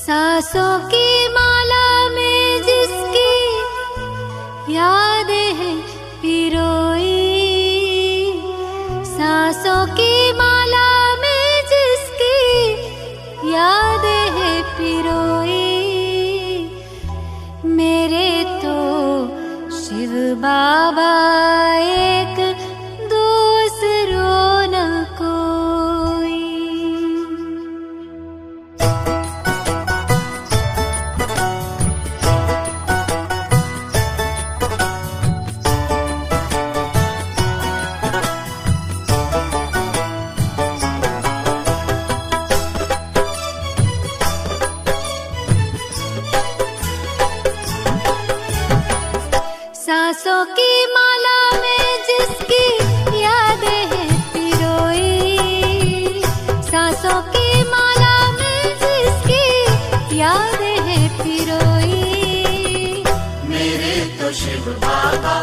सांसों की माला में जिसकी यादें हैं पिरोई, सांसों की माला में जिसकी यादें हैं पिरोई, मेरे तो शिव बाबा एक दूसरों न कोई। सांसों की माला में जिसकी यादें हैं पिरोई, सांसों की माला में जिसकी यादें हैं पिरोई, मेरे तो शिव बाबा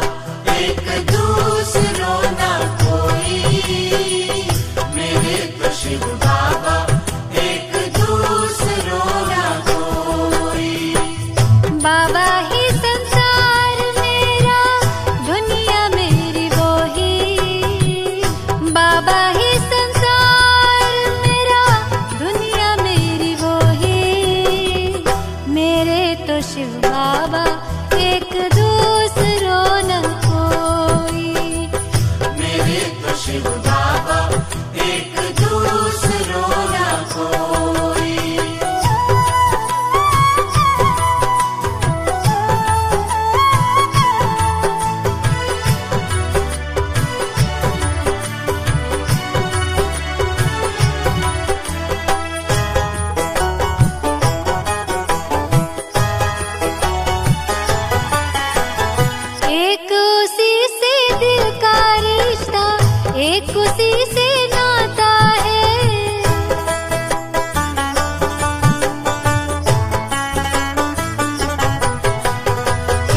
एक दूसरों न कोई, मेरे तो शिव बाबा एक दूसरों न कोई। बाबा ही संसार मेरा, दुनिया मेरी वो ही, बाबा ही संसार मेरा, दुनिया मेरी वो ही, मेरे तो शिव बाबा एक दूसरों न कोई, मेरे तो शिव बाबा एक दूसरों न कोई। एक उसी से दिल का रिश्ता, एक उसी से नाता है,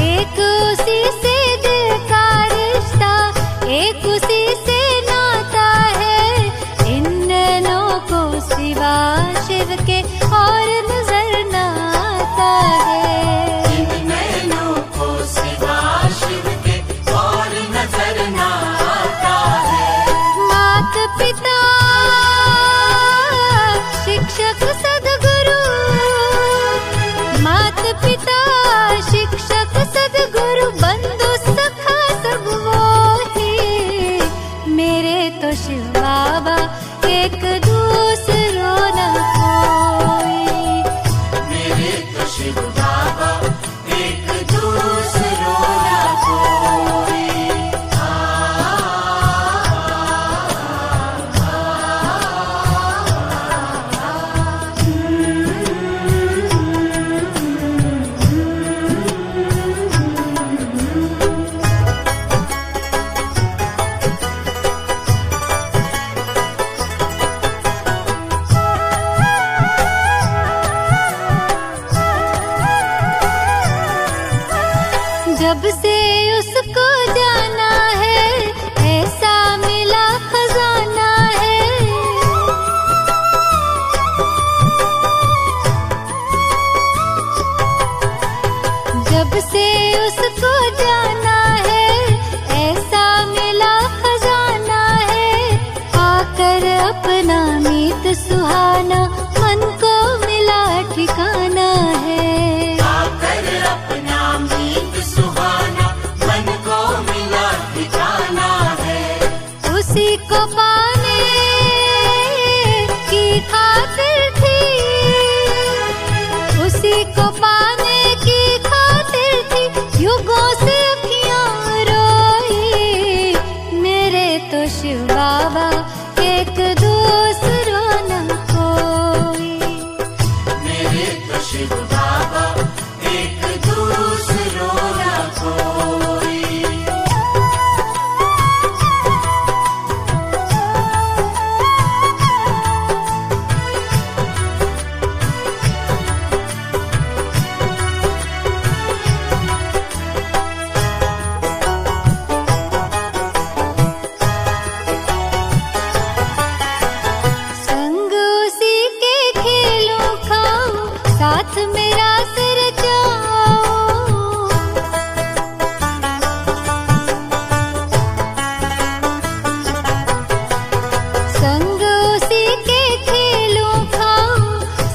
एक उसी से दिल का रिश्ता, एक उसी से नाता है, इन नैनों को सिवा शिव के और नजर न आता है, इन नैनों को सिवा शिव के और नजर न आता है। मात पिता शिक्षक सद्गुरु, मात पिता शिक्षक सद्गुरु, बंधु सखा सब वो ही, मेरे तो शिव बाबा एक दूसरों न कोई, मेरे तो शिव बाबा एक दूसरों न कोई। जब से उसको जाना है ऐसा मिला खजाना है, जब से उसको जाना है ऐसा मिला खजाना है, आकर अपना मीत सुहाना मन को मिला ठिकाना है, आकर अपना मीत सुहाना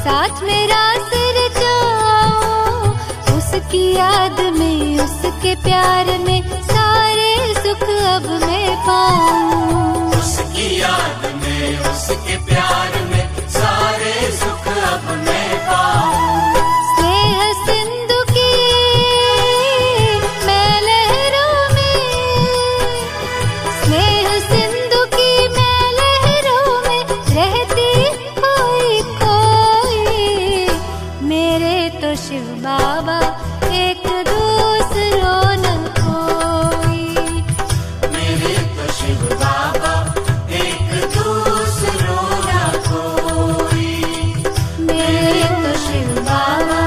साथ मेरा सिर जाओ, उसकी याद में, उसके प्यार में सारे सुख अब मैं पाऊं। उसकी याद में, उसके प्यार में सारे सुख अब मैं पाऊं। स्नेह सिंधु की मैं लहरों में, स्नेह सिंधु की मैं लहरों में रहती कोई कोई। मेरे तो शिव बाबा एक दूसरों न कोई। मेरे तो शिव बाबा एक दूसरों न कोई। मेरे तो शिव बाबा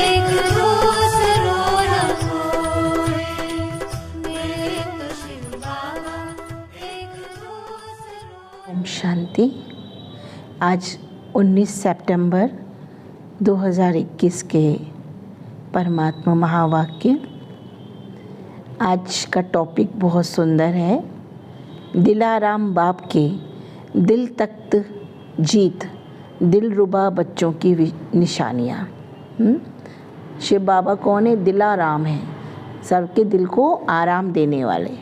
एक दूसरों न कोई। मेरे तो शिव बाबा एक दूसरों। ओम शांति। आज 19 सितंबर 2021 के परमात्मा महावाक्य। आज का टॉपिक बहुत सुंदर है। दिलाराम बाप के दिल तख्त जीत, दिलरुबा बच्चों की निशानियाँ। शिव बाबा कौन है? दिलाराम है, सबके दिल को आराम देने वाले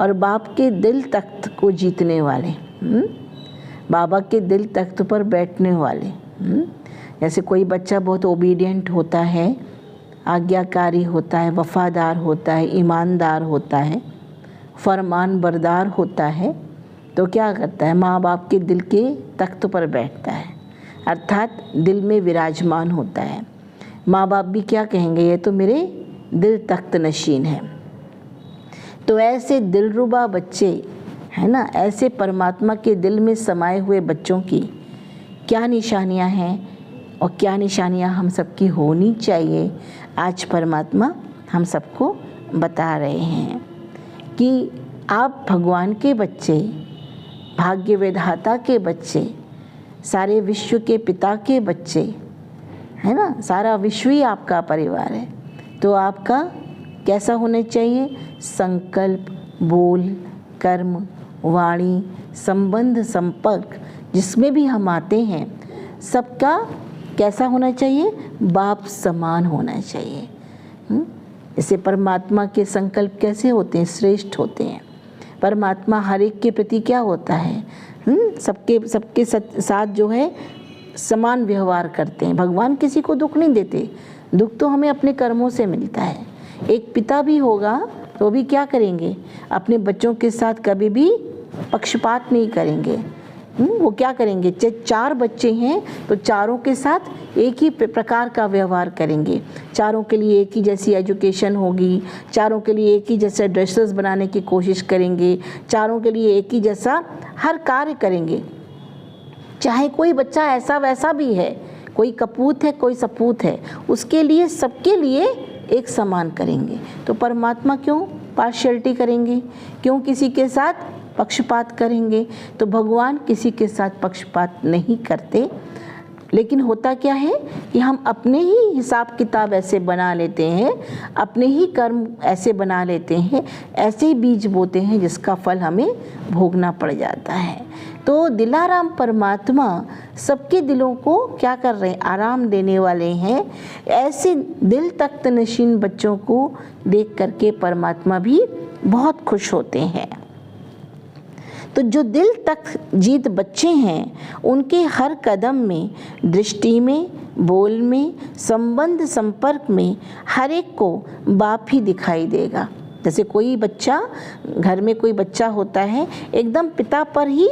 और बाप के दिल तख्त को जीतने वाले, बाबा के दिल तख्त पर बैठने वाले। जैसे कोई बच्चा बहुत ओबीडियंट होता है, आज्ञाकारी होता है, वफादार होता है, ईमानदार होता है, फरमान बरदार होता है, तो क्या करता है? माँ बाप के दिल के तख्त पर बैठता है, अर्थात दिल में विराजमान होता है। माँ बाप भी क्या कहेंगे? ये तो मेरे दिल तख्त नशीन है। तो ऐसे दिलरुबा बच्चे है ना, ऐसे परमात्मा के दिल में समाये हुए बच्चों की क्या निशानियाँ हैं और क्या निशानियाँ हम सबकी होनी चाहिए, आज परमात्मा हम सबको बता रहे हैं कि आप भगवान के बच्चे, भाग्य विधाता के बच्चे, सारे विश्व के पिता के बच्चे, है ना, सारा विश्व ही आपका परिवार है। तो आपका कैसा होना चाहिए? संकल्प, बोल, कर्म, वाणी, संबंध, संपर्क जिसमें भी हम आते हैं, सबका कैसा होना चाहिए? बाप समान होना चाहिए। इसे परमात्मा के संकल्प कैसे होते हैं? श्रेष्ठ होते हैं। परमात्मा हर एक के प्रति क्या होता है? सबके साथ जो है समान व्यवहार करते हैं। भगवान किसी को दुख नहीं देते, दुख तो हमें अपने कर्मों से मिलता है। एक पिता भी होगा तो भी क्या करेंगे? अपने बच्चों के साथ कभी भी पक्षपात नहीं करेंगे। वो क्या करेंगे? 4 बच्चे हैं तो चारों के साथ एक ही प्रकार का व्यवहार करेंगे। चारों के लिए एक ही जैसी एजुकेशन होगी, चारों के लिए एक ही जैसे ड्रेसेस बनाने की कोशिश करेंगे, चारों के लिए एक ही जैसा हर कार्य करेंगे। चाहे कोई बच्चा ऐसा वैसा भी है, कोई कपूत है, कोई सपूत है, उसके लिए सबके लिए एक समान करेंगे। तो परमात्मा क्यों पार्शियलिटी करेंगे? क्यों किसी के साथ पक्षपात करेंगे? तो भगवान किसी के साथ पक्षपात नहीं करते। लेकिन होता क्या है कि हम अपने ही हिसाब किताब ऐसे बना लेते हैं, अपने ही कर्म ऐसे बना लेते हैं, ऐसे ही बीज बोते हैं जिसका फल हमें भोगना पड़ जाता है। तो दिलाराम परमात्मा सबके दिलों को क्या कर रहे हैं? आराम देने वाले हैं। ऐसे दिल तख्त नशीन बच्चों को देख करके परमात्मा भी बहुत खुश होते हैं। तो जो दिल तक जीत बच्चे हैं, उनके हर कदम में, दृष्टि में, बोल में, संबंध संपर्क में हर एक को बाप ही दिखाई देगा। जैसे कोई बच्चा, घर में कोई बच्चा होता है, एकदम पिता पर ही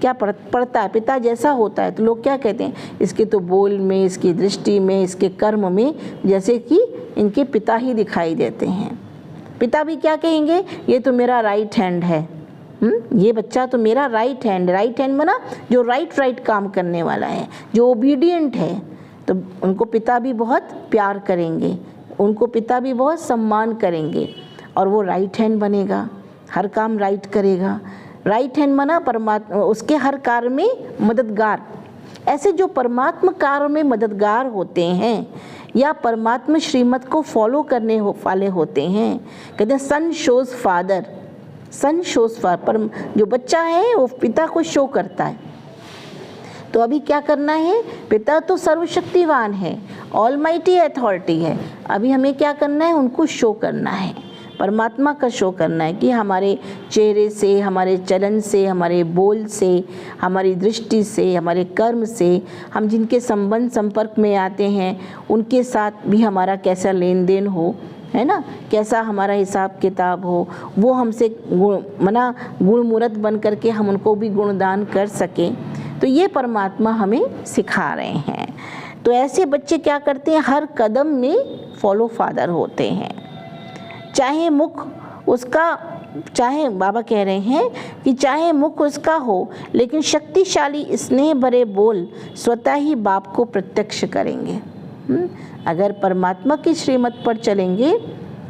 क्या पड़ता है, पिता जैसा होता है, तो लोग क्या कहते हैं? इसके तो बोल में, इसकी दृष्टि में, इसके कर्म में जैसे कि इनके पिता ही दिखाई देते हैं। पिता भी क्या कहेंगे? ये तो मेरा राइट हैंड है, ये बच्चा तो मेरा राइट हैंड। राइट हैंड माना जो राइट काम करने वाला है, जो ओबीडियंट है। तो उनको पिता भी बहुत प्यार करेंगे, उनको पिता भी बहुत सम्मान करेंगे और वो राइट हैंड बनेगा, हर काम राइट करेगा। राइट हैंड माना परमात्मा, उसके हर कार्य में मददगार। ऐसे जो परमात्मा कार्य में मददगार होते हैं या परमात्मा श्रीमत को फॉलो करने वाले होते हैं, कहते हैं सन शोज फादर, सन शोज फादर। पर जो बच्चा है वो पिता को शो करता है। तो अभी क्या करना है? पिता तो सर्वशक्तिवान है, ऑलमाइटी अथॉरिटी है। अभी हमें क्या करना है? उनको शो करना है, परमात्मा का शो करना है कि हमारे चेहरे से, हमारे चलन से, हमारे बोल से, हमारी दृष्टि से, हमारे कर्म से, हम जिनके संबंध संपर्क में आते हैं उनके साथ भी हमारा कैसा लेन देन हो, है ना, कैसा हमारा हिसाब किताब हो, वो हमसे गुण मूर्त बन करके हम उनको भी गुणदान कर सकें। तो ये परमात्मा हमें सिखा रहे हैं। तो ऐसे बच्चे क्या करते हैं? हर कदम में फॉलो फादर होते हैं। चाहे मुख उसका, चाहे बाबा कह रहे हैं कि चाहे मुख उसका हो, लेकिन शक्तिशाली स्नेह भरे बोल स्वतः ही बाप को प्रत्यक्ष करेंगे। अगर परमात्मा की श्रीमत पर चलेंगे,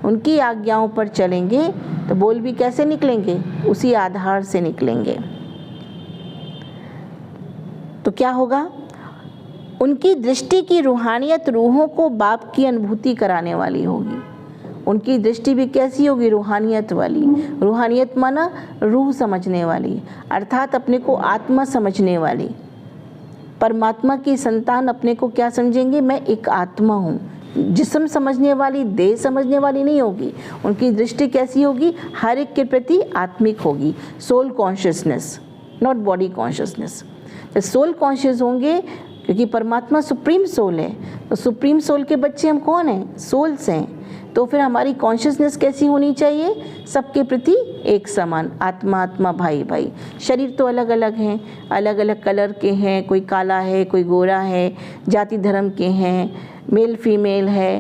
उनकी आज्ञाओं पर चलेंगे, तो बोल भी कैसे निकलेंगे? उसी आधार से निकलेंगे। तो क्या होगा? उनकी दृष्टि की रूहानियत रूहों को बाप की अनुभूति कराने वाली होगी। उनकी दृष्टि भी कैसी होगी? रूहानियत वाली। रूहानियत माना रूह समझने वाली, अर्थात अपने को आत्मा समझने वाली। परमात्मा की संतान अपने को क्या समझेंगे? मैं एक आत्मा हूँ। जिस्म समझने वाली, देह समझने वाली नहीं होगी। उनकी दृष्टि कैसी होगी? हर एक के प्रति आत्मिक होगी। Soul consciousness, not body consciousness. तो सोल कॉन्शियस होंगे क्योंकि परमात्मा सुप्रीम सोल है। तो सुप्रीम सोल के बच्चे हम कौन हैं? सोल्स हैं। तो फिर हमारी कॉन्शियसनेस कैसी होनी चाहिए? सबके प्रति एक समान, आत्मा आत्मा, भाई भाई। शरीर तो अलग अलग हैं, अलग अलग कलर के हैं, कोई काला है, कोई गोरा है, जाति धर्म के हैं, मेल फीमेल है,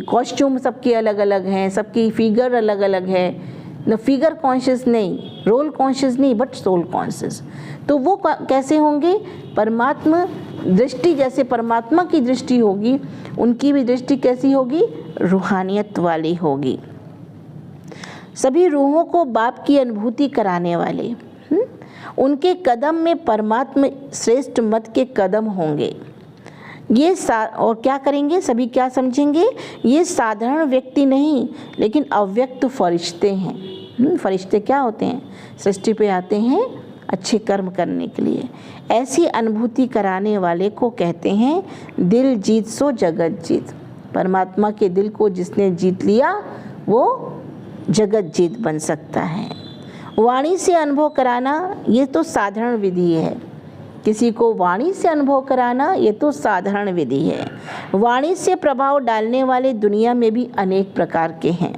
कॉस्ट्यूम सबके अलग अलग हैं, सबकी फिगर अलग अलग है। न फिगर कॉन्शियस नहीं, रोल कॉन्शियस नहीं, बट सोल कॉन्शियस। तो वो कैसे होंगे? परमात्मा दृष्टि जैसे परमात्मा की दृष्टि होगी, उनकी भी दृष्टि कैसी होगी? रूहानियत वाली होगी। सभी रूहों को बाप की अनुभूति कराने वाले, उनके कदम में परमात्मा श्रेष्ठ मत के कदम होंगे। ये और क्या करेंगे? सभी क्या समझेंगे? ये साधारण व्यक्ति नहीं, लेकिन अव्यक्त फरिश्ते हैं। फरिश्ते क्या होते हैं? सृष्टि पे आते हैं अच्छे कर्म करने के लिए। ऐसी अनुभूति कराने वाले को कहते हैं दिल जीत सो जगत जीत। परमात्मा के दिल को जिसने जीत लिया वो जगत जीत बन सकता है। वाणी से अनुभव कराना ये तो साधारण विधि है। किसी को वाणी से अनुभव कराना ये तो साधारण विधि है। वाणी से प्रभाव डालने वाले दुनिया में भी अनेक प्रकार के हैं,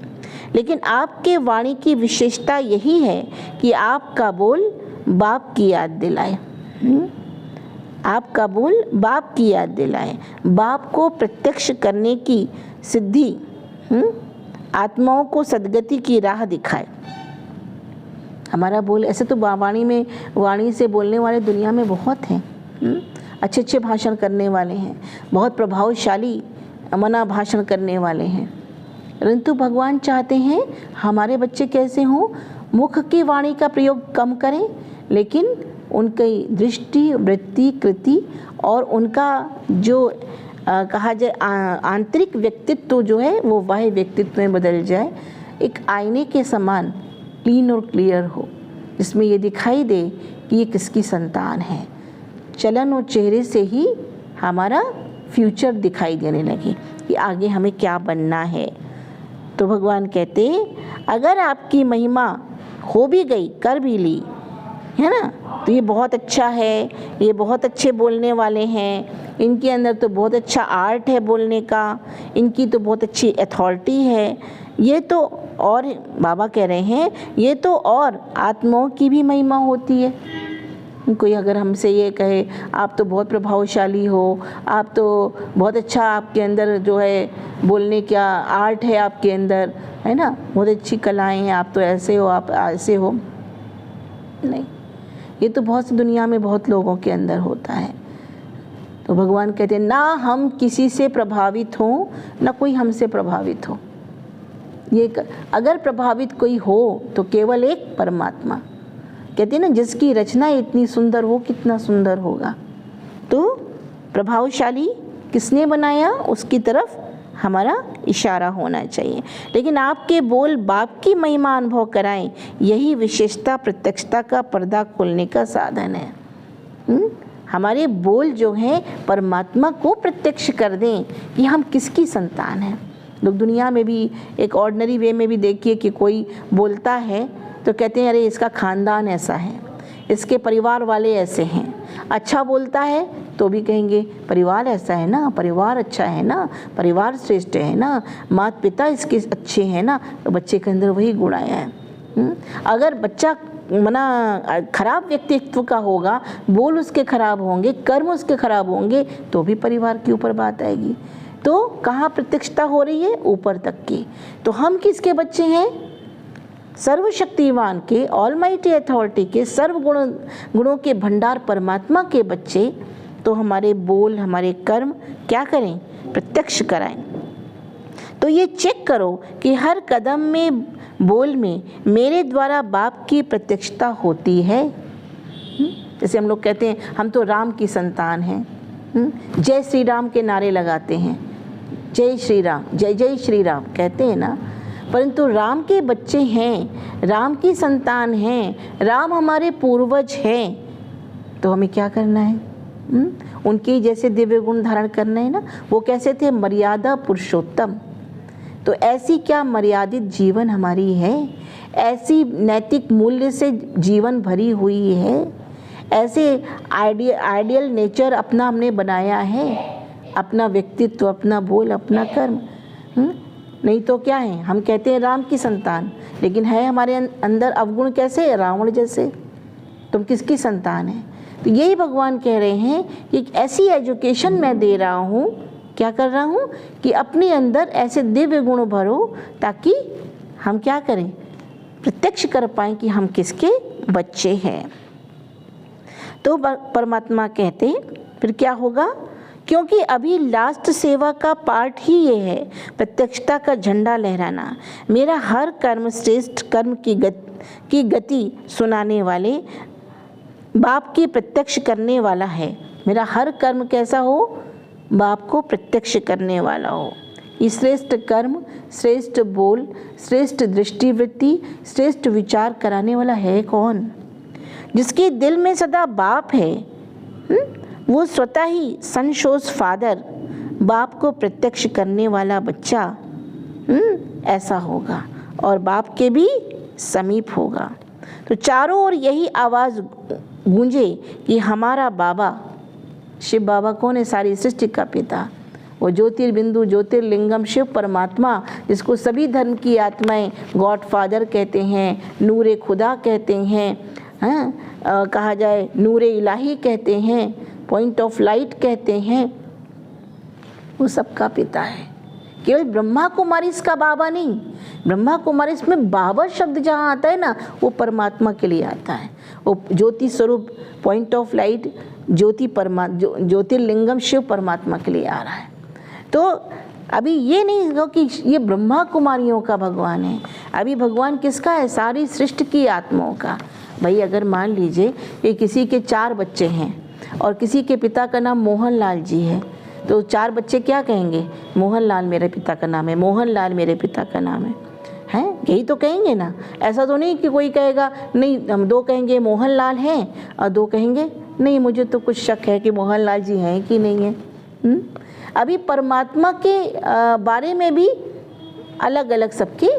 लेकिन आपके वाणी की विशेषता यही है कि आपका बोल बाप की याद दिलाए। आपका बोल बाप की याद दिलाए, बाप को प्रत्यक्ष करने की सिद्धि, आत्माओं को सद्गति की राह दिखाए। हमारा बोल ऐसे तो वाणी से बोलने वाले दुनिया में बहुत हैं। अच्छे अच्छे भाषण करने वाले हैं, बहुत प्रभावशाली भाषण करने वाले हैं, परंतु भगवान चाहते हैं हमारे बच्चे कैसे हों? मुख की वाणी का प्रयोग कम करें, लेकिन उनकी दृष्टि, वृत्ति, कृति और उनका जो कहा जाए आंतरिक व्यक्तित्व जो है वो बाह्य व्यक्तित्व में बदल जाए। एक आईने के समान क्लीन और क्लियर हो, जिसमें ये दिखाई दे कि ये किसकी संतान है। चलन और चेहरे से ही हमारा फ्यूचर दिखाई देने लगे कि आगे हमें क्या बनना है। तो भगवान कहते अगर आपकी महिमा हो भी गई, कर भी ली, है ना, तो ये बहुत अच्छा है, ये बहुत अच्छे बोलने वाले हैं, इनके अंदर तो बहुत अच्छा आर्ट है बोलने का, इनकी तो बहुत अच्छी अथॉरिटी है, ये तो और बाबा कह रहे हैं ये तो और आत्माओं की भी महिमा होती है। कोई अगर हमसे ये कहे आप तो बहुत प्रभावशाली हो, आप तो बहुत अच्छा, आपके अंदर जो है बोलने का आर्ट है आपके अंदर, है ना, बहुत अच्छी कलाएं हैं, आप तो ऐसे हो, आप ऐसे हो, नहीं, ये तो बहुत सी दुनिया में बहुत लोगों के अंदर होता है। तो भगवान कहते हैं ना हम किसी से प्रभावित हों, ना कोई हमसे प्रभावित हो। ये अगर प्रभावित कोई हो तो केवल एक परमात्मा। कहते हैं ना जिसकी रचना इतनी सुंदर हो, कितना सुंदर होगा। तो प्रभावशाली किसने बनाया, उसकी तरफ हमारा इशारा होना चाहिए। लेकिन आपके बोल बाप की महिमा अनुभव कराएं, यही विशेषता प्रत्यक्षता का पर्दा खोलने का साधन है। हमारे बोल जो हैं परमात्मा को प्रत्यक्ष कर दें कि हम किसकी संतान हैं। लोग दुनिया में भी एक ऑर्डिनरी वे में भी देखिए कि कोई बोलता है तो कहते हैं अरे इसका खानदान ऐसा है, इसके परिवार वाले ऐसे हैं। अच्छा बोलता है तो भी कहेंगे परिवार ऐसा है ना, परिवार अच्छा है ना, परिवार श्रेष्ठ है ना, माता पिता इसके अच्छे हैं ना, तो बच्चे के अंदर वही गुण आया है। अगर बच्चा मना खराब व्यक्तित्व का होगा, बोल उसके खराब होंगे, कर्म उसके खराब होंगे, तो भी परिवार के ऊपर बात आएगी। तो कहाँ प्रत्यक्षता हो रही है? ऊपर तक की। तो हम किसके बच्चे हैं? सर्वशक्तिवान के, ऑलमाइटी अथॉरिटी के, सर्व गुणों के भंडार परमात्मा के बच्चे। तो हमारे बोल, हमारे कर्म क्या करें? प्रत्यक्ष कराएं। तो ये चेक करो कि हर कदम में, बोल में मेरे द्वारा बाप की प्रत्यक्षता होती है। जैसे हम लोग कहते हैं हम तो राम की संतान हैं, जय श्री राम के नारे लगाते हैं, जय श्री राम, जय जय श्री राम कहते हैं ना, परंतु राम के बच्चे हैं, राम की संतान हैं, राम हमारे पूर्वज हैं, तो हमें क्या करना है? उनके जैसे दिव्य गुण धारण करना है ना। वो कैसे थे? मर्यादा पुरुषोत्तम। तो ऐसी क्या मर्यादित जीवन हमारी है, ऐसी नैतिक मूल्य से जीवन भरी हुई है, ऐसे आइडियल नेचर अपना हमने बनाया है, अपना व्यक्तित्व, अपना बोल, अपना कर्म। नहीं तो क्या है? हम कहते हैं राम की संतान, लेकिन है हमारे अंदर अवगुण कैसे? रावण जैसे। तुम किसकी संतान है? तो यही भगवान कह रहे हैं कि ऐसी एजुकेशन मैं दे रहा हूँ, क्या कर रहा हूँ कि अपने अंदर ऐसे दिव्य गुण भरो ताकि हम क्या करें? प्रत्यक्ष कर पाएँ कि हम किसके बच्चे हैं। तो परमात्मा कहते फिर क्या होगा? क्योंकि अभी लास्ट सेवा का पार्ट ही ये है, प्रत्यक्षता का झंडा लहराना। मेरा हर कर्म श्रेष्ठ कर्म की गति सुनाने वाले बाप की प्रत्यक्ष करने वाला है। मेरा हर कर्म कैसा हो? बाप को प्रत्यक्ष करने वाला हो। ये श्रेष्ठ कर्म, श्रेष्ठ बोल, श्रेष्ठ दृष्टिवृत्ति, श्रेष्ठ विचार कराने वाला है कौन? जिसके दिल में सदा बाप है, वो स्वतः ही सनशोस फादर, बाप को प्रत्यक्ष करने वाला बच्चा ऐसा होगा और बाप के भी समीप होगा। तो चारों ओर यही आवाज़ गूंजे कि हमारा बाबा, शिव बाबा कौन है? सारी सृष्टि का पिता, वो ज्योतिर्बिंदु ज्योतिर्लिंगम शिव परमात्मा, जिसको सभी धर्म की आत्माएं गॉड फादर कहते हैं, नूरे खुदा कहते हैं, कहा जाए नूरे इलाही कहते हैं, पॉइंट ऑफ लाइट कहते हैं, वो सबका पिता है। केवल ब्रह्मा कुमारी इसका बाबा नहीं। ब्रह्मा कुमारी इसमें बाबा शब्द जहाँ आता है ना, वो परमात्मा के लिए आता है। वो ज्योति स्वरूप, पॉइंट ऑफ लाइट, ज्योतिर्लिंगम शिव परमात्मा के लिए आ रहा है। तो अभी ये नहीं हो कि ये ब्रह्मा कुमारियों का भगवान है, अभी भगवान किसका है? सारी सृष्टि की आत्माओं का। भाई अगर मान लीजिए कि किसी के 4 बच्चे हैं और किसी के पिता का नाम मोहन लाल जी है, तो 4 बच्चे क्या कहेंगे? मोहन लाल मेरे पिता का नाम है, मोहन लाल मेरे पिता का नाम है, हैं? यही तो कहेंगे ना। ऐसा तो नहीं कि कोई कहेगा नहीं, हम 2 कहेंगे मोहन लाल हैं और 2 कहेंगे नहीं मुझे तो कुछ शक है कि मोहन लाल जी हैं कि नहीं है। अभी परमात्मा के बारे में भी अलग अलग सबकी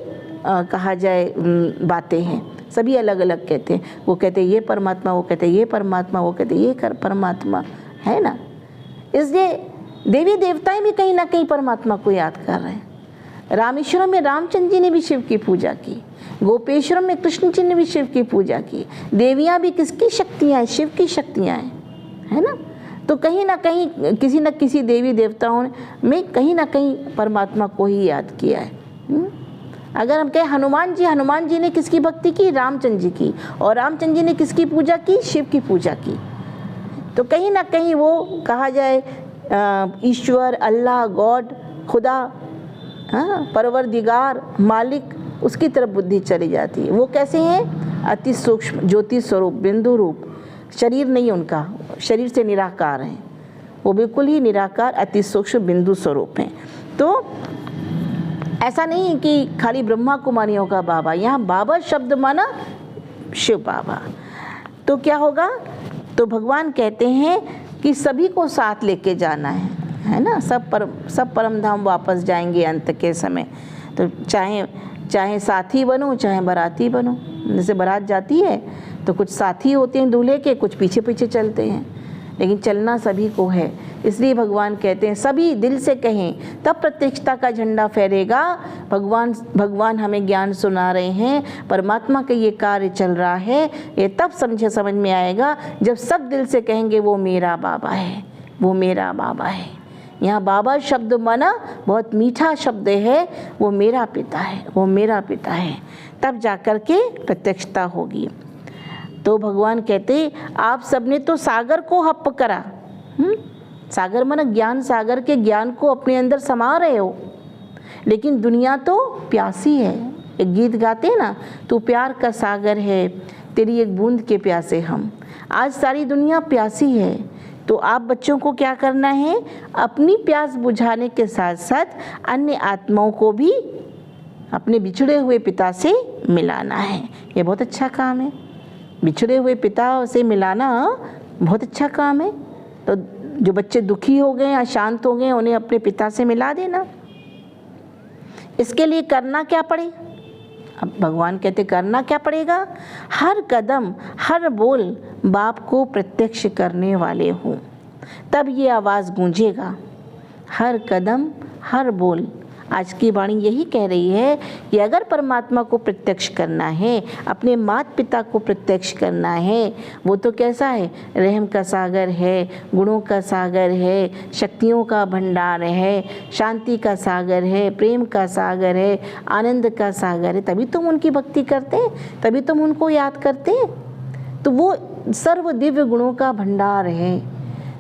कहा जाए बातें हैं, सभी अलग अलग कहते हैं। वो कहते हैं ये परमात्मा, वो कहते हैं ये परमात्मा, वो कहते हैं ये परमात्मा, है ना। इसलिए देवी देवताएं भी कहीं ना कहीं परमात्मा को याद कर रहे हैं। रामेश्वरम में रामचंद्र जी ने भी शिव की पूजा की, गोपेश्वरम में कृष्ण जी ने भी शिव की पूजा की। देवियाँ भी किसकी शक्तियाँ हैं? शिव की शक्तियाँ हैं, है ना। तो कहीं ना कहीं किसी न किसी देवी देवताओं में कहीं ना कहीं परमात्मा को ही याद किया है। अगर हम कहें हनुमान जी ने किसकी भक्ति की? रामचंद्र जी की। और रामचंद्र जी ने किसकी पूजा की? शिव की पूजा की। तो कहीं ना कहीं वो कहा जाए ईश्वर, अल्लाह, गॉड, खुदा, परवरदिगार, मालिक, उसकी तरफ बुद्धि चली जाती है। वो कैसे हैं? अति सूक्ष्म ज्योति स्वरूप, बिंदु रूप, शरीर नहीं उनका, शरीर से निराकार हैं, वो बिल्कुल ही निराकार अति सूक्ष्म बिंदु स्वरूप हैं। तो ऐसा नहीं है कि खाली ब्रह्मा कुमारियों का बाबा, यहाँ बाबा शब्द माना शिव बाबा। तो क्या होगा? तो भगवान कहते हैं कि सभी को साथ लेके जाना है ना। सब परम धाम वापस जाएंगे अंत के समय। तो चाहे साथी बनो, चाहे बाराती बनो। जैसे बारात जाती है तो कुछ साथी होते हैं दूल्हे के, कुछ पीछे पीछे चलते हैं, लेकिन चलना सभी को है। इसलिए भगवान कहते हैं सभी दिल से कहें तब प्रत्यक्षता का झंडा फहरेगा। भगवान हमें ज्ञान सुना रहे हैं, परमात्मा का ये कार्य चल रहा है। ये तब समझ में आएगा जब सब दिल से कहेंगे वो मेरा बाबा है, वो मेरा बाबा है। यहाँ बाबा शब्द माना बहुत मीठा शब्द है, वो मेरा पिता है, वो मेरा पिता है। तब जाकर के प्रत्यक्षता होगी। तो भगवान कहते आप सबने तो सागर को हप करा। सागर माना ज्ञान सागर के ज्ञान को अपने अंदर समा रहे हो, लेकिन दुनिया तो प्यासी है। एक गीत गाते हैं ना, तू प्यार का सागर है, तेरी एक बूंद के प्यासे हम। आज सारी दुनिया प्यासी है, तो आप बच्चों को क्या करना है, अपनी प्यास बुझाने के साथ साथ अन्य आत्माओं को भी अपने बिछड़े हुए पिता से मिलाना है। ये बहुत अच्छा काम है, बिछड़े हुए पिता से मिलाना बहुत अच्छा काम है। तो जो बच्चे दुखी हो गए, अशांत हो गए, उन्हें अपने पिता से मिला देना। इसके लिए करना क्या पड़े? अब भगवान कहते करना क्या पड़ेगा? हर कदम हर बोल बाप को प्रत्यक्ष करने वाले हो, तब ये आवाज़ गूंजेगा। हर कदम हर बोल। आज की वाणी यही कह रही है कि अगर परमात्मा को प्रत्यक्ष करना है, अपने माता पिता को प्रत्यक्ष करना है, वो तो कैसा है, रहम का सागर है, गुणों का सागर है, शक्तियों का भंडार है, शांति का सागर है, प्रेम का सागर है, आनंद का सागर है। तभी तुम उनकी भक्ति करते हैं, तभी तुम उनको याद करते हैं। तो वो सर्व दिव्य गुणों का भंडार है।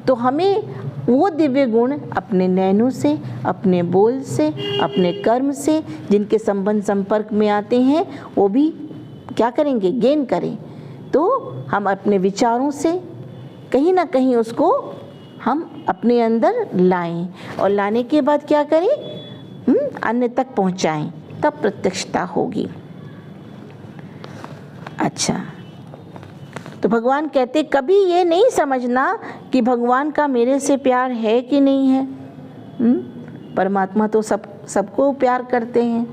तो हमें वो दिव्य गुण अपने नैनों से, अपने बोल से, अपने कर्म से, जिनके संबंध संपर्क में आते हैं, वो भी क्या करेंगे, गेन करें। तो हम अपने विचारों से कहीं ना कहीं उसको हम अपने अंदर लाएं, और लाने के बाद क्या करें, अन्य तक पहुंचाएं, तब प्रत्यक्षता होगी। अच्छा, तो भगवान कहते कभी ये नहीं समझना कि भगवान का मेरे से प्यार है कि नहीं है। परमात्मा तो सबको प्यार करते हैं,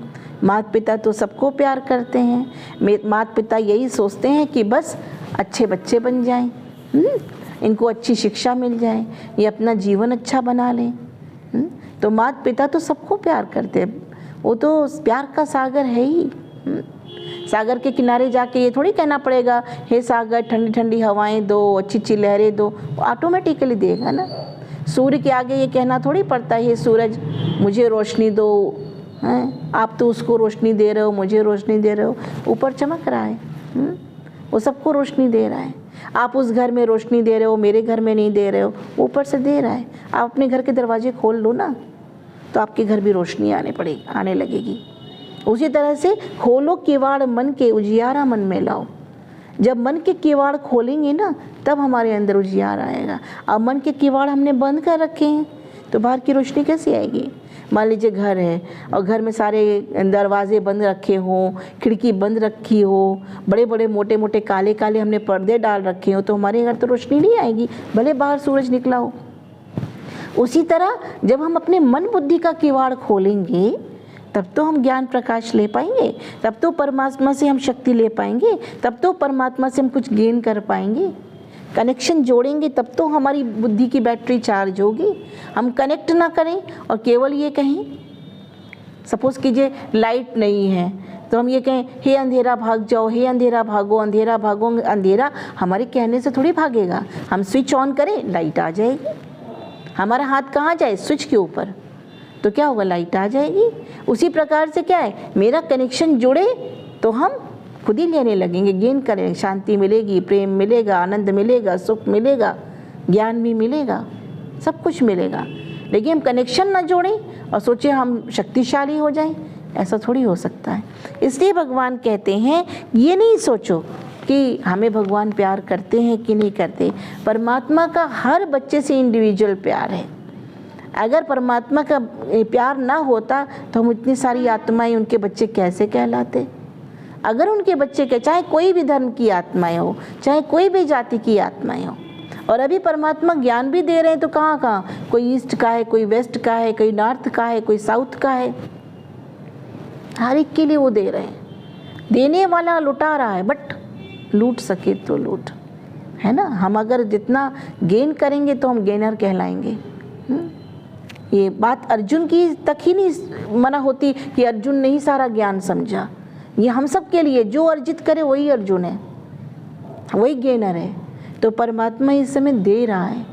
माता पिता तो सबको प्यार करते हैं। माता पिता यही सोचते हैं कि बस अच्छे बच्चे बन जाएं, इनको अच्छी शिक्षा मिल जाए, ये अपना जीवन अच्छा बना लें। तो माता पिता तो सबको प्यार करते हैं, वो तो प्यार का सागर है ही। सागर के किनारे जाके ये थोड़ी कहना पड़ेगा हे सागर ठंडी ठंडी हवाएं दो, अच्छी अच्छी लहरें दो, ऑटोमेटिकली देगा ना। सूर्य के आगे ये कहना थोड़ी पड़ता है हे सूरज मुझे रोशनी दो, हैं आप तो उसको रोशनी दे रहे हो, मुझे रोशनी दे रहे हो। ऊपर चमक रहा है, वो सबको रोशनी दे रहा है। आप उस घर में रोशनी दे रहे हो, मेरे घर में नहीं दे रहे हो, ऊपर से दे रहा है। आप अपने घर के दरवाजे खोल लो ना, तो आपके घर भी रोशनी आने लगेगी। उसी तरह से खोलो किवाड़ मन के, उजियारा मन में लाओ। जब मन के किवाड़ खोलेंगे ना, तब हमारे अंदर उजियारा आएगा। अब मन के किवाड़ हमने बंद कर रखे हैं, तो बाहर की रोशनी कैसे आएगी? मान लीजिए घर है और घर में सारे दरवाजे बंद रखे हों, खिड़की बंद रखी हो, बड़े बड़े मोटे मोटे काले काले हमने पर्दे डाल रखे हो, तो हमारे घर तो रोशनी नहीं आएगी, भले बाहर सूरज निकला हो। उसी तरह जब हम अपने मन बुद्धि का किवाड़ खोलेंगे, तब तो हम ज्ञान प्रकाश ले पाएंगे, तब तो परमात्मा से हम शक्ति ले पाएंगे, तब तो परमात्मा से हम कुछ गेन कर पाएंगे। कनेक्शन जोड़ेंगे तब तो हमारी बुद्धि की बैटरी चार्ज होगी। हम कनेक्ट ना करें और केवल ये कहें, सपोज कीजिए लाइट नहीं है, तो हम ये कहें हे अंधेरा भाग जाओ, हे अंधेरा भागो, अंधेरा भागो। अंधेरा हमारे कहने से थोड़ी भागेगा। हम स्विच ऑन करें, लाइट आ जाएगी। हमारा हाथ कहाँ जाए, स्विच के ऊपर, तो क्या होगा, लाइट आ जाएगी। उसी प्रकार से क्या है, मेरा कनेक्शन जुड़े तो हम खुद ही लेने लगेंगे, गेन करें, शांति मिलेगी, प्रेम मिलेगा, आनंद मिलेगा, सुख मिलेगा, ज्ञान भी मिलेगा, सब कुछ मिलेगा। लेकिन हम कनेक्शन ना जोड़ें और सोचें हम शक्तिशाली हो जाएं, ऐसा थोड़ी हो सकता है। इसलिए भगवान कहते हैं ये नहीं सोचो कि हमें भगवान प्यार करते हैं कि नहीं करते। परमात्मा का हर बच्चे से इंडिविजुअल प्यार है। अगर परमात्मा का प्यार ना होता तो हम इतनी सारी आत्माएं उनके बच्चे कैसे कहलाते। अगर उनके बच्चे के, चाहे कोई भी धर्म की आत्माएं हो, चाहे कोई भी जाति की आत्माएं हो, और अभी परमात्मा ज्ञान भी दे रहे हैं तो कहाँ कहाँ, कोई ईस्ट का है, कोई वेस्ट का है, कोई नॉर्थ का है, कोई साउथ का है, हर एक के लिए वो दे रहे हैं। देने वाला लुटा रहा है, बट लूट सके तो लूट, है ना। हम अगर जितना गेन करेंगे तो हम गेनर कहलाएंगे। ये बात अर्जुन की तक ही नहीं मना होती कि अर्जुन ने ही सारा ज्ञान समझा। ये हम सब के लिए, जो अर्जित करे वही अर्जुन है, वही गेनर है। तो परमात्मा इस समय दे रहा है।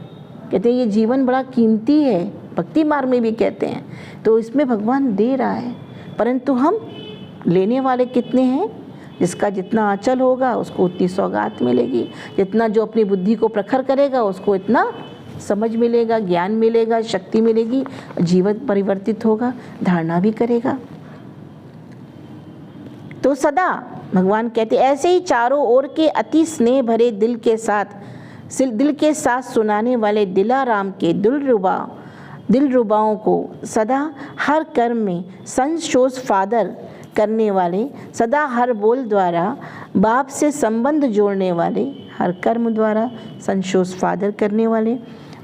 कहते हैं ये जीवन बड़ा कीमती है, भक्ति मार्ग में भी कहते हैं। तो इसमें भगवान दे रहा है, परंतु हम लेने वाले कितने हैं। जिसका जितना आंचल होगा उसको उतनी सौगात मिलेगी, जितना जो अपनी बुद्धि को प्रखर करेगा उसको इतना समझ मिलेगा, ज्ञान मिलेगा, शक्ति मिलेगी, जीवन परिवर्तित होगा, धारणा भी करेगा। तो सदा भगवान कहते ऐसे ही चारों ओर के अति स्नेह भरे दिल के साथ सुनाने वाले दिलाराम के दिलरुबाओं को सदा हर कर्म में संशोष फादर करने वाले, सदा हर बोल द्वारा बाप से संबंध जोड़ने वाले, हर कर्म द्वारा संशोष फादर करने वाले,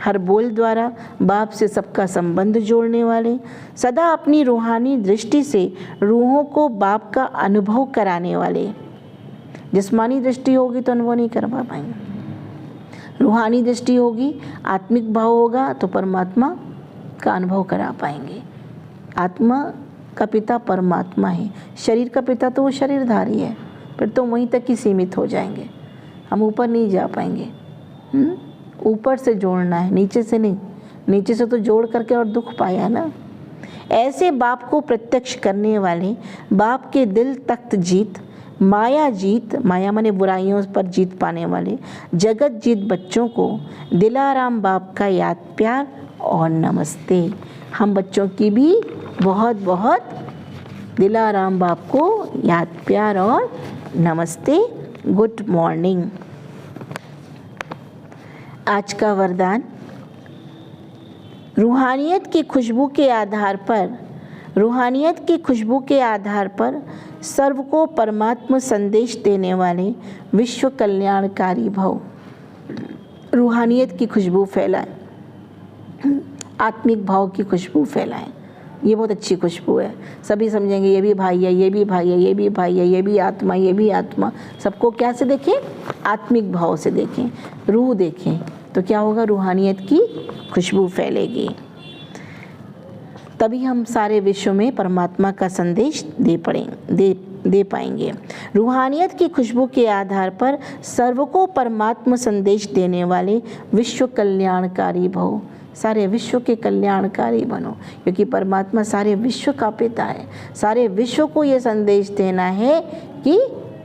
हर बोल द्वारा बाप से सबका संबंध जोड़ने वाले, सदा अपनी रूहानी दृष्टि से रूहों को बाप का अनुभव कराने वाले। जिस्मानी दृष्टि होगी तो अनुभव नहीं करवा पाएंगे, रूहानी दृष्टि होगी, आत्मिक भाव होगा तो परमात्मा का अनुभव करा पाएंगे। आत्मा का पिता परमात्मा है, शरीर का पिता तो वो शरीरधारी है, फिर तो वहीं तक ही सीमित हो जाएंगे, हम ऊपर नहीं जा पाएंगे। ऊपर से जोड़ना है, नीचे से नहीं। नीचे से तो जोड़ करके और दुख पाया ना। ऐसे बाप को प्रत्यक्ष करने वाले, बाप के दिल तख्त जीत, माया जीत, माया माने बुराइयों पर जीत पाने वाले, जगत जीत बच्चों को दिलाराम बाप का याद प्यार और नमस्ते। हम बच्चों की भी बहुत बहुत दिलाराम बाप को याद प्यार और नमस्ते, गुड मॉर्निंग। आज का वरदान, रूहानियत की खुशबू के आधार पर सर्व को परमात्मा संदेश देने वाले विश्व कल्याणकारी भव। रूहानियत की खुशबू फैलाएं, आत्मिक भाव की खुशबू फैलाएं। ये बहुत अच्छी खुशबू है। सभी समझेंगे ये भी भाई है, ये भी भाई है, ये भी भाई है, ये भी आत्मा, ये भी आत्मा। सबको क्या से देखें? आत्मिक भाव से देखें, रूह देखें, तो क्या होगा? रूहानियत की खुशबू फैलेगी। तभी हम सारे विश्व में परमात्मा का संदेश दे पाएंगे। रूहानियत की खुशबू के आधार पर सर्व को परमात्मा संदेश देने वाले विश्व कल्याणकारी भव। सारे विश्व के कल्याणकारी बनो, क्योंकि परमात्मा सारे विश्व का पिता है। सारे विश्व को ये संदेश देना है कि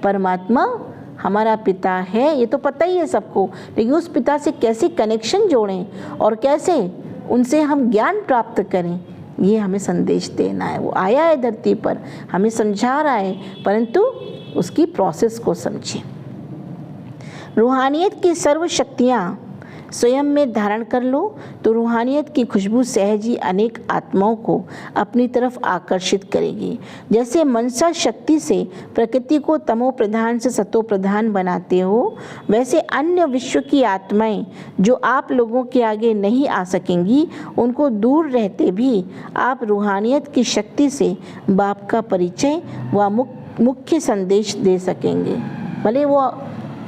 परमात्मा हमारा पिता है। ये तो पता ही है सबको, लेकिन उस पिता से कैसे कनेक्शन जोड़ें और कैसे उनसे हम ज्ञान प्राप्त करें, ये हमें संदेश देना है। वो आया है धरती पर, हमें समझा रहा है, परंतु उसकी प्रोसेस को समझें। रूहानियत की सर्व शक्तियाँ स्वयं में धारण कर लो तो रूहानियत की खुशबू सहज ही अनेक आत्माओं को अपनी तरफ आकर्षित करेगी। जैसे मनसा शक्ति से प्रकृति को तमो प्रधान से सतो प्रधान बनाते हो, वैसे अन्य विश्व की आत्माएं जो आप लोगों के आगे नहीं आ सकेंगी, उनको दूर रहते भी आप रूहानियत की शक्ति से बाप का परिचय व मुख्य संदेश दे सकेंगे। भले वो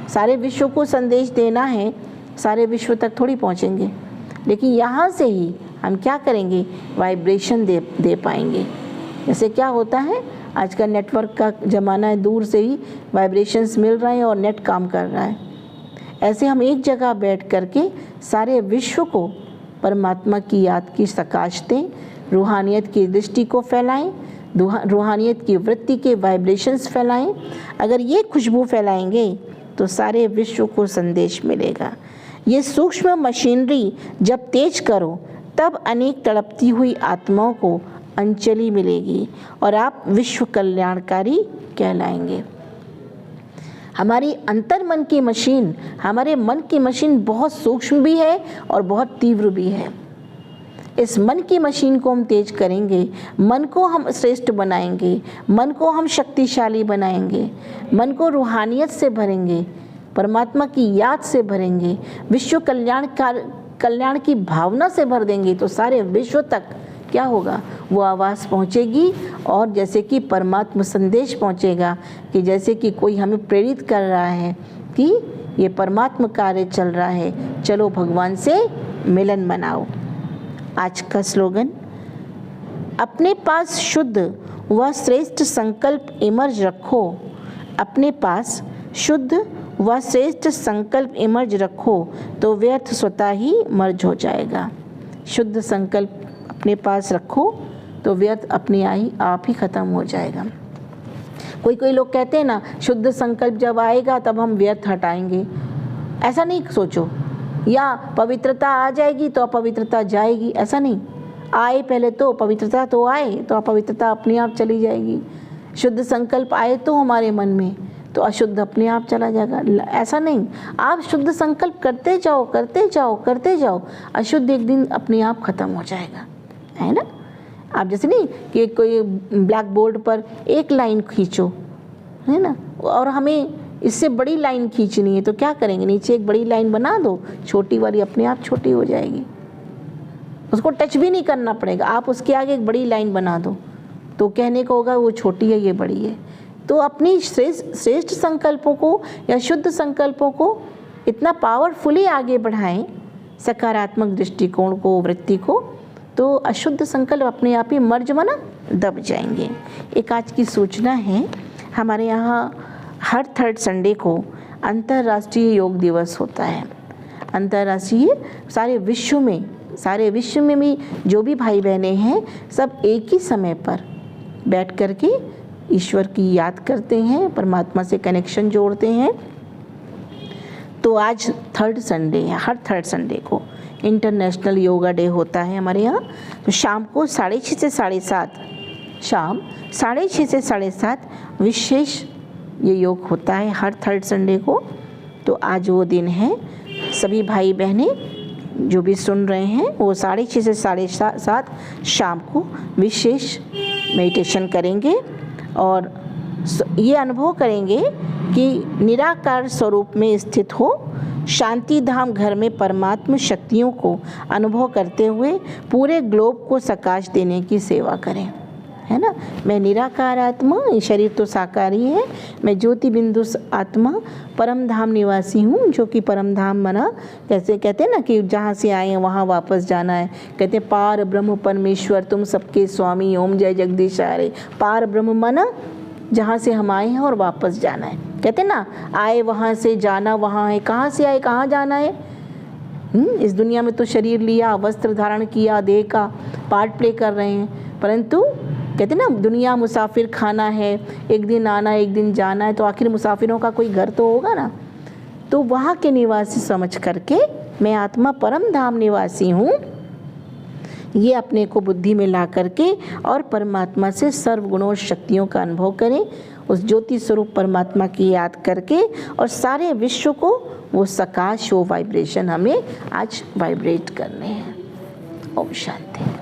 सारे विश्व को संदेश देना है, सारे विश्व तक थोड़ी पहुंचेंगे, लेकिन यहाँ से ही हम क्या करेंगे? वाइब्रेशन दे पाएंगे। जैसे क्या होता है, आज का नेटवर्क का ज़माना है, दूर से ही वाइब्रेशंस मिल रहे हैं और नेट काम कर रहा है। ऐसे हम एक जगह बैठ करके सारे विश्व को परमात्मा की याद की सकाश दें, रूहानियत की दृष्टि को फैलाएं, रूहानियत की वृत्ति के वाइब्रेशंस फैलाएं। अगर ये खुशबू फैलाएंगे तो सारे विश्व को संदेश मिलेगा। ये सूक्ष्म मशीनरी जब तेज करो, तब अनेक तड़पती हुई आत्माओं को अंजलि मिलेगी और आप विश्व कल्याणकारी कहलाएंगे। हमारी अंतर्मन की मशीन, हमारे मन की मशीन बहुत सूक्ष्म भी है और बहुत तीव्र भी है। इस मन की मशीन को हम तेज करेंगे, मन को हम श्रेष्ठ बनाएंगे, मन को हम शक्तिशाली बनाएंगे, मन को रूहानियत से भरेंगे, परमात्मा की याद से भरेंगे, विश्व कल्याण की भावना से भर देंगे, तो सारे विश्व तक क्या होगा, वो आवाज़ पहुंचेगी। और जैसे कि परमात्मा संदेश पहुंचेगा कि जैसे कि कोई हमें प्रेरित कर रहा है कि ये परमात्मा कार्य चल रहा है, चलो भगवान से मिलन मनाओ। आज का स्लोगन, अपने पास शुद्ध व श्रेष्ठ संकल्प इमर्ज रखो, अपने पास शुद्ध व श्रेष्ठ संकल्प इमर्ज रखो तो व्यर्थ स्वतः ही मर्ज हो जाएगा। शुद्ध संकल्प अपने पास रखो तो व्यर्थ अपने आप ही खत्म हो जाएगा। कोई लोग कहते हैं ना, शुद्ध संकल्प जब आएगा तब हम व्यर्थ हटाएंगे। ऐसा नहीं सोचो, या पवित्रता आ जाएगी तो अपवित्रता जाएगी, ऐसा नहीं। आए पहले तो पवित्रता तो आए तो अपवित्रता अपने आप चली जाएगी। शुद्ध संकल्प आए तो हमारे मन में, तो अशुद्ध अपने आप चला जाएगा, ऐसा नहीं। आप शुद्ध संकल्प करते जाओ करते जाओ करते जाओ, अशुद्ध एक दिन अपने आप खत्म हो जाएगा, है ना। आप जैसे नहीं कि कोई ब्लैक बोर्ड पर एक लाइन खींचो, है ना, और हमें इससे बड़ी लाइन खींचनी है तो क्या करेंगे, नीचे एक बड़ी लाइन बना दो, छोटी वाली अपने आप छोटी हो जाएगी, उसको टच भी नहीं करना पड़ेगा। आप उसके आगे एक बड़ी लाइन बना दो तो कहने को होगा वो छोटी है ये बड़ी है। तो अपनी श्रेष्ठ संकल्पों को या शुद्ध संकल्पों को इतना पावरफुली आगे बढ़ाएं, सकारात्मक दृष्टिकोण को, वृत्ति को, तो अशुद्ध संकल्प अपने आप ही मर्ज मना दब जाएंगे। एक आज की सूचना है, हमारे यहाँ हर थर्ड संडे को अंतर्राष्ट्रीय योग दिवस होता है। अंतर्राष्ट्रीय सारे विश्व में भी जो भी भाई बहनें हैं सब एक ही समय पर बैठ कर के ईश्वर की याद करते हैं, परमात्मा से कनेक्शन जोड़ते हैं। तो आज थर्ड संडे है, हर थर्ड संडे को इंटरनेशनल योगा डे होता है हमारे यहाँ। तो शाम को 6:30 से 7:30, शाम 6:30 से 7:30 विशेष ये योग होता है हर थर्ड संडे को। तो आज वो दिन है, सभी भाई बहनें जो भी सुन रहे हैं वो 6:30 से 7:30 शाम को विशेष मेडिटेशन करेंगे और ये अनुभव करेंगे कि निराकार स्वरूप में स्थित हो, शांति धाम घर में परमात्मा शक्तियों को अनुभव करते हुए पूरे ग्लोब को प्रकाश देने की सेवा करें, है ना। मैं निराकार आत्मा, शरीर तो साकार ही है, मैं ज्योति बिंदु आत्मा परम धाम निवासी हूँ, जो कि परम धाम मना कैसे कहते हैं ना कि जहाँ से आए हैं वहाँ वापस जाना है। कहते हैं पार ब्रह्म परमेश्वर तुम सबके स्वामी, ओम जय जगदीश हरे। पार ब्रह्म मना जहाँ से हम आए हैं और वापस जाना है। कहते हैं ना, आए वहाँ से, जाना वहाँ है। कहाँ से आए कहाँ जाना है? इस दुनिया में तो शरीर लिया, वस्त्र धारण किया, देह का पार्ट प्ले कर रहे हैं, परंतु कहते हैं ना दुनिया मुसाफिर खाना है, एक दिन आना एक दिन जाना है, तो आखिर मुसाफिरों का कोई घर तो होगा ना। तो वहाँ के निवासी समझ करके मैं आत्मा परम धाम निवासी हूँ, ये अपने को बुद्धि में ला करके और परमात्मा से सर्वगुणों शक्तियों का अनुभव करें, उस ज्योति स्वरूप परमात्मा की याद करके, और सारे विश्व को वो सकाश, वो वाइब्रेशन हमें आज वाइब्रेट करने हैं। ओम शांति।